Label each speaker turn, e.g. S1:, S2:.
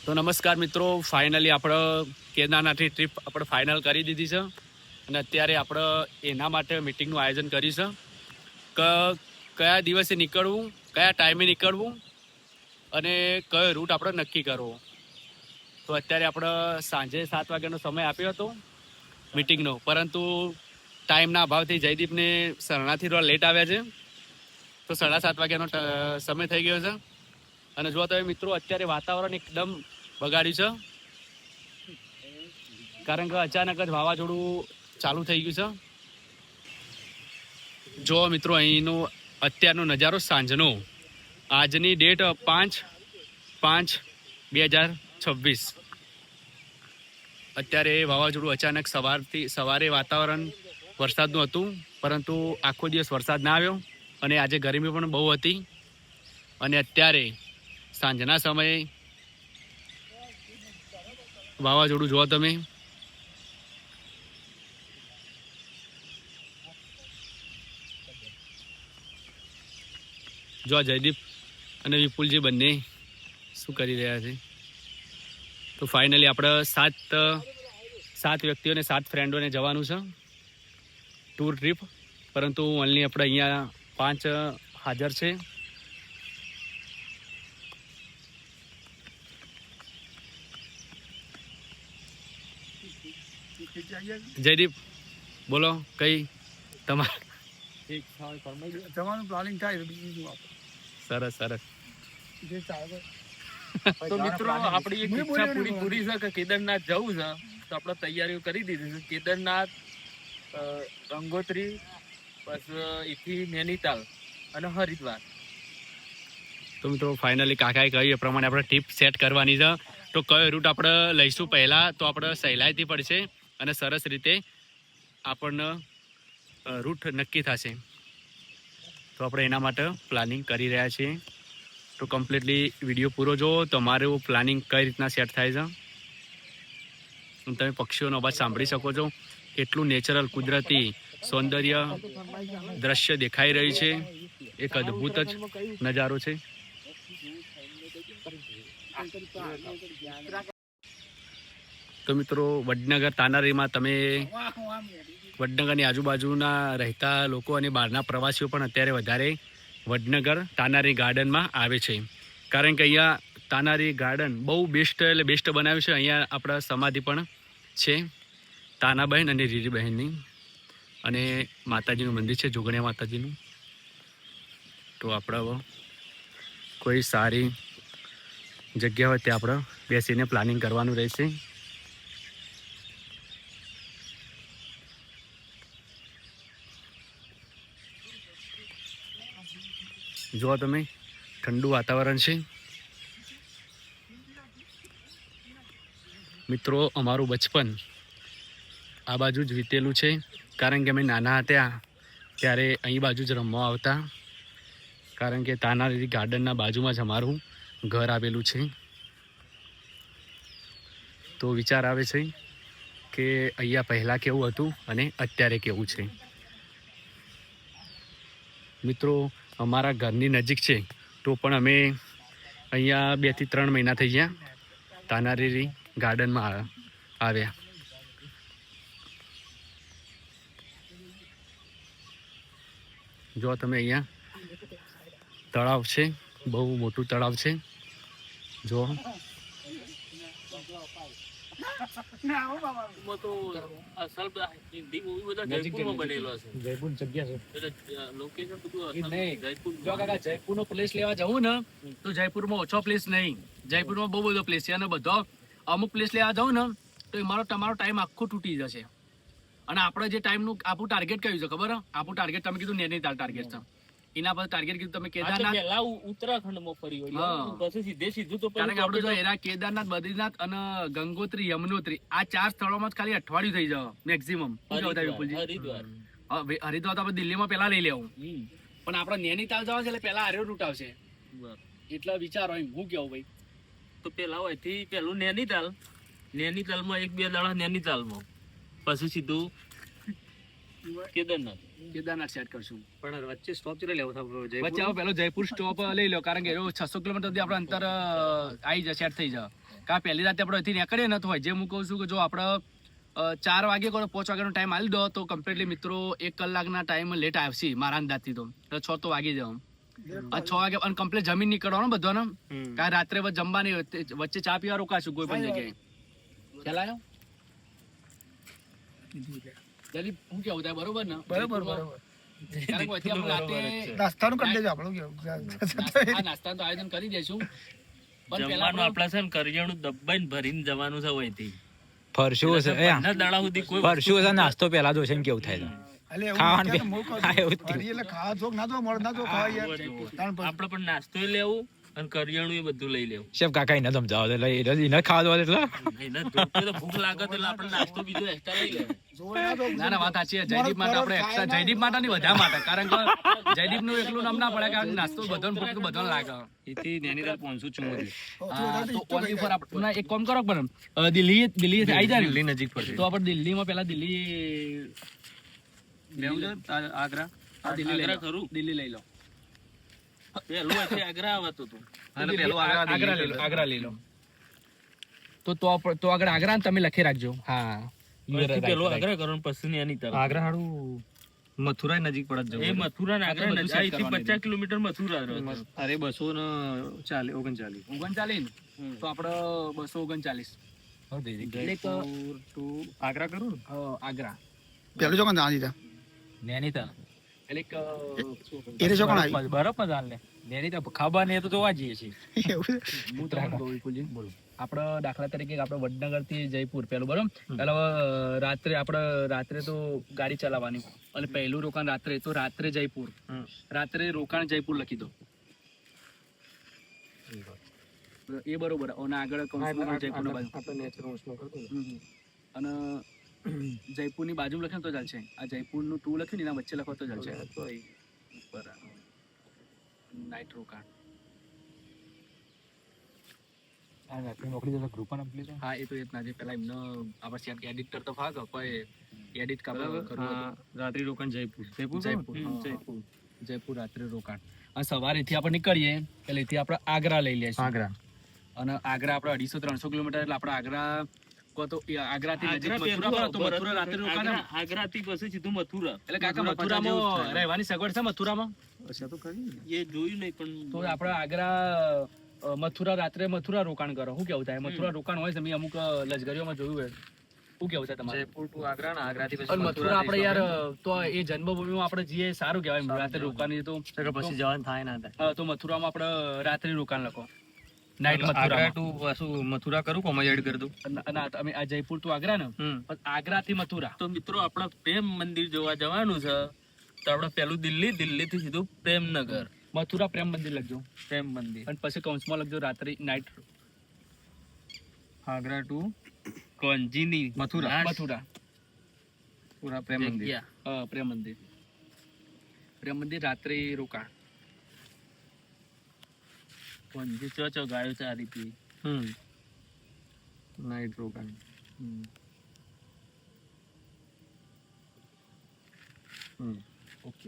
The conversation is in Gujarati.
S1: તો નમસ્કાર મિત્રો, ફાઇનલી આપણે કેદારનાથની ટ્રીપ આપણે ફાઇનલ કરી દીધી છે અને અત્યારે આપણે એના માટે મિટિંગનું આયોજન કર્યું છે કે કયા દિવસે નીકળવું, કયા ટાઈમે નીકળવું અને કયો રૂટ આપણે નક્કી કરવો. તો અત્યારે આપણે સાંજે 7 વાગ્યાનો સમય આપ્યો હતો મિટિંગનો, પરંતુ ટાઈમના અભાવથી જયદીપને સરણાથી થોડા લેટ આવ્યા છે, તો 7:30 વાગ્યાનો સમય થઈ ગયો છે. અને જો તમે મિત્રો અત્યારે વાતાવરણ એકદમ બગાડ્યું છે, કારણ કે અચાનક જ વાવાઝોડું ચાલુ થઈ ગયું છે. જો મિત્રો અહીંનો અત્યારનો નજારો સાંજનો, આજની ડેટ 5/5/2026. અત્યારે વાવાઝોડું અચાનક સવારે વાતાવરણ વરસાદનું હતું, પરંતુ આખો દિવસ વરસાદ ના આવ્યો અને આજે ગરમી પણ બહુ હતી. અને અત્યારે સાંજના સમયે વાવાઝોડું જુઓ તમે. જો જયદીપ અને વિપુલજી બંને શું કરી રહ્યા છે. તો ફાઇનલી આપણે સાત વ્યક્તિઓને 7 ફ્રેન્ડોને જવાનું છે ટૂર ટ્રીપ, પરંતુ ઓનલી આપણે અહીંયા 5 હાજર છે. જયદીપ બોલો, કઈ
S2: જવાનું પ્લાનિંગ થાય બીજું
S1: સરસ સરસ.
S3: તો મિત્રો આપણી એક ઈચ્છા પૂરી છે કે કેદારનાથ જવું છે, તો આપણે તૈયારીઓ કરી દીધી છે. કેદારનાથ, ગંગોત્રી, પછી એથી નૈનીતાલ અને હરિદ્વાર.
S1: તો મિત્રો ફાઇનલી કાકાએ કહ્યું એ પ્રમાણે આપણે ટ્રીપ સેટ કરવાની છે. તો કયો રૂટ આપણે લઈશું પહેલાં, તો આપણે સહેલાઈથી પડશે અને સરસ રીતે આપણને રૂટ નક્કી થશે. તો આપણે એના માટે પ્લાનિંગ કરી રહ્યા છીએ. તો કમ્પ્લીટલી વિડીયો પૂરો જુઓ, તમારું પ્લાનિંગ કઈ રીતના સેટ થાય છે. તમે પક્ષીઓનો અવાજ સાંભળી શકો છો. એટલું નેચરલ કુદરતી સૌંદર્ય દ્રશ્ય દેખાઈ રહ્યું છે. એક અદ્ભુત જ નજારો છે. તો મિત્રો વડનગર તાનારીમાં તમે વડનગરની આજુબાજુના રહેતા લોકો અને બહારના પ્રવાસીઓ પણ અત્યારે વધારે વડનગર તાનારી ગાર્ડનમાં આવે છે, કારણ કે અહીંયા તાનારી ગાર્ડન બહુ બેસ્ટ બનાવ્યું છે. અહીંયા આપણા સમાધિ પણ છે તાનાબહેન અને રીરીબહેનની, અને માતાજીનું મંદિર છે, જોગણિયા માતાજીનું. તો આપણે કોઈ સારી જગ્યા હોય ત્યાં આપણે બેસીને પ્લાનિંગ કરવાનું રહેશે. જો તમે ઠંડુ વાતાવરણ છે. મિત્રો અમારું બચપન આ બાજુ જ વીતેલું છે, કારણ કે અમે નાના હતા ત્યારે અહીં બાજુ જ રમવા આવતા, કારણ કે તાનારી ગાર્ડનના બાજુમાં જ અમારું ઘર આવેલું છે. તો વિચાર આવે છે કે અહીંયા પહેલાં કેવું હતું અને અત્યારે કેવું છે. મિત્રો અમારા ઘરની નજીક છે, તો પણ અમે અહીંયા 2 થી 3 મહિના થઈ ગયા તાનારી ગાર્ડનમાં આવ્યા. જો તમે અહીંયા તળાવ છે, બહુ મોટું તળાવ છે. જો જયપુરનો પ્લેસ લેવા જવું ને, તો જયપુરમાં ઓછો પ્લેસ નહીં, જયપુરમાં બહુ બધો પ્લેસ છે. અને બધો અમુક પ્લેસ લેવા જાઉં ને તો તમારો ટાઈમ આખો તૂટી જશે. અને આપણે જે ટાઈમનું આપણું ટાર્ગેટ કયું છે ખબર? આપણું ટાર્ગેટ તમે કીધું નૈનીતાલ ટાર્ગેટ છે. એના પર ટાર્ગેટ કીધું તમે કેદારનાથ,
S3: ઉત્તરાખંડમાં ફરી વળી પછી સીધું તો
S1: કારણ કે આપણે જો એના કેદારનાથ, બદ્રીનાથ અને ગંગોત્રી, યમનોત્રી, આ 4 સ્થળોમાં જ ખાલી અઠવાડિયું થઈ જાય મેક્સિમમ. હરિદ્વાર તો આપણે દિલ્હીમાં પેલા લઈ લેવું, પણ આપણે નૈનીતાલ જવા છે એટલે પેલા આર્યો રૂટ આવશે. એટલે વિચારો એમ હું કેવું ભાઈ,
S3: તો પેલા હોય થી પેલું નૈનીતાલમાં 1-2 દાડા નૈનીતાલમાં, પછી સીધું
S1: કેદારનાથ સેટ કરશું.
S3: પણ વચ્ચે સ્ટોપ ચલે લેવો થતો
S1: વચ્ચે આવો પેલો જયપુર સ્ટોપ લઈ લો, કારણ કે 600 કિલોમીટર સુધી આપણે અંતર આવી જાય, સેટ થઈ જાય. કા પહેલી રાતે આપણે અહીંથી નીકળીએ ને તો હજે હું કહું છું કે જો આપણે 4 વાગે કોઈ 5 વાગ્યાનો ટાઈમ આલી દો તો કમ્પ્લીટલી મિત્રો 1 કલાકના ટાઈમ લેટ આવશે મારા અંદાજથી તો 6 તો વાગી જાવ 6 વાગે અને કમ્પ્લીટ જમીન નીકળવાનું બધાને કારણ રાત્રે જમવાની વચ્ચે ચા પીવા રોકાશું કોઈ પણ જગ્યાએ ખ્યાલ આવ્યો જલ્દી હું કેવું થાય બરોબર ને
S2: બરોબર
S1: કારણ કે વચ્ચે આપણે રાતે
S2: નાસ્તાનું કરી દેજો આપણું
S1: નાસ્તાનું તો આયોજન કરી દઈશું
S3: જમવાનું આપણા છે ને કરિયાણું દબાઈને ભરીને જવાનું છે અહીંથી.
S4: ફરશું હશે એ
S3: પંદર દાડા સુધી કોઈ
S4: ફરશું હશે નાસ્તો પેલા જોશે ને કેવું થાય ખાવાનું
S2: એટલે ખાવા જોગ ના તો મળ ના તો ખાવા યાર
S3: આપણે પણ નાસ્તો લેવું અને કરિયાણું એ બધું લઈ લેવું.
S4: શેફ કાકા એને સમજાવો એટલે એને ખાવા દો એટલે
S3: એને તો ભૂખ લાગે તો એટલે આપણે નાસ્તો બીજો એક્સ્ટ્રા લઈ લેવું.
S1: ના વાત સાચી છે. જયદીપ માટે આપણે એક્સ્ટ્રા જયદીપ માટે નહીં બધા માટે કારણ કે જયદીપ નું એકલું નામ ના પડે કારણ કે નાસ્તો બધાને ભૂખ બધાને લાગે
S3: એથી નૈનીતાલ 574
S1: તો ઓનલી ફોર આપણે એક કામ કરો પણ દિલ્હી આવી જાય
S3: દિલ્હી નજીક પડશે.
S1: તો આપણે દિલ્હીમાં પહેલા દિલ્હી લેવું છે આગ્રા દિલ્હી લઈ લો
S3: ખરું
S1: દિલ્હી લઈ લો
S3: પેલું અહીંથી આગ્રા આવતું હતું.
S1: આગ્રા લઈ લો તો આગળ આગ્રા તમે લખી રાખજો હા
S3: અહીંથી પેલું આગ્રા કરો ને પછી નૈનીતાલ.
S4: આગ્રા હાડું મથુરા નજીક પડે
S3: એ મથુરા ને આગ્રા નજીક. અહીંથી 50 કિલોમીટર મથુરા રહે.
S4: અરે 239
S1: 39 તો આપણે 239
S4: આગ્રા કરું
S1: આગ્રા
S2: પેલું જો કોણ જાણી દીધા
S4: નૈનીતાલ
S1: એટલે
S2: એને જો કોણ આવી
S4: બરફ માં ચાલે નૈનીતાલ ખબર નહીં તો જોવા જઈએ છીએ
S1: આપણે દાખલા તરીકે આપણે વડનગર થી જયપુર પેલું બરોબર પેલા રાત્રે તો ગાડી ચલાવવાની અને પહેલું રોકાણ રાત્રે તો રાત્રે જયપુર રાત્રે રોકાણ જયપુર લખી દો એ બરોબર અને આગળ જયપુર અને જયપુર ની બાજુ લખે તો ચાલશે આ જયપુર નું 2 લખ્યું ને એના વચ્ચે લખો તો ચાલશે નાઇટ રોકાણ હા એ તો એ જ ના જે પેલા એમનો આપણે એડિટર તો ફાગ કોઈ એડિટ
S4: રાત્રિ રોકાણ જયપુર
S1: જયપુર રાત્રે રોકાણ અને સવારેથી આપણે નીકળીએ એટલે એથી આપણે આગ્રા લઈ લઈશું
S4: આગ્રા
S1: અને આગ્રા આપણે 250-300 કિલોમીટર એટલે આપણે આગ્રા આગ્રાથી નજીક મથુરા તો મથુરા રાત્રે રોકાણ
S3: આગ્રાથી પછી સીધું મથુરા.
S1: એટલે કાકા મથુરામાં રહેવાની સગવડ છે મથુરામાં
S3: એ જોયું નહીં પણ
S1: તો આપણે આગ્રા મથુરા રાત્રે મથુરા રોકાણ કરો શું કેવું થાય મથુરા રોકાણ હોય છે મેં અમુક લશ્કરીઓમાં જોયું હોય શું કેવું છે તમારે
S4: જયપુર ટુ આગ્રા ને આગ્રાથી
S1: અને મથુરા આપણે યાર તો એ જન્મભૂમિમાં આપણે જઈએ સારું કહેવાય રાત્રે રોકાણ તો
S4: પછી જવાનું થાય ના થાય
S1: તો મથુરામાં આપણે રાત્રે રોકાણ લખો નાઇટ
S4: આગ્રા
S1: મથુરા
S4: ટુ પાછું મથુરા કરું કોમાં એડ કરી દઉં
S1: અને તમે આ જયપુર તો આગ્રા ને આગ્રાથી મથુરા
S3: તો મિત્રો આપણે પ્રેમ મંદિર જોવા જવાનું છે તો આપણે પેલું દિલ્હી થી સીધું પ્રેમનગર
S1: મથુરા પ્રેમ મંદિર લખજો
S3: પ્રેમ મંદિર
S1: અને પછી કૌંસમાં લખજો રાત્રે નાઇટ
S4: આગ્રા ટુ
S3: કોંજીની
S4: મથુરા
S1: મથુરા
S4: પ્રેમ મંદિર
S1: પ્રેમ મંદિર રાત્રે રોકાણ
S3: કોંજી ચો ગાયો છે આ રીતે
S4: નાઇટ રોકાણ
S1: ઓકે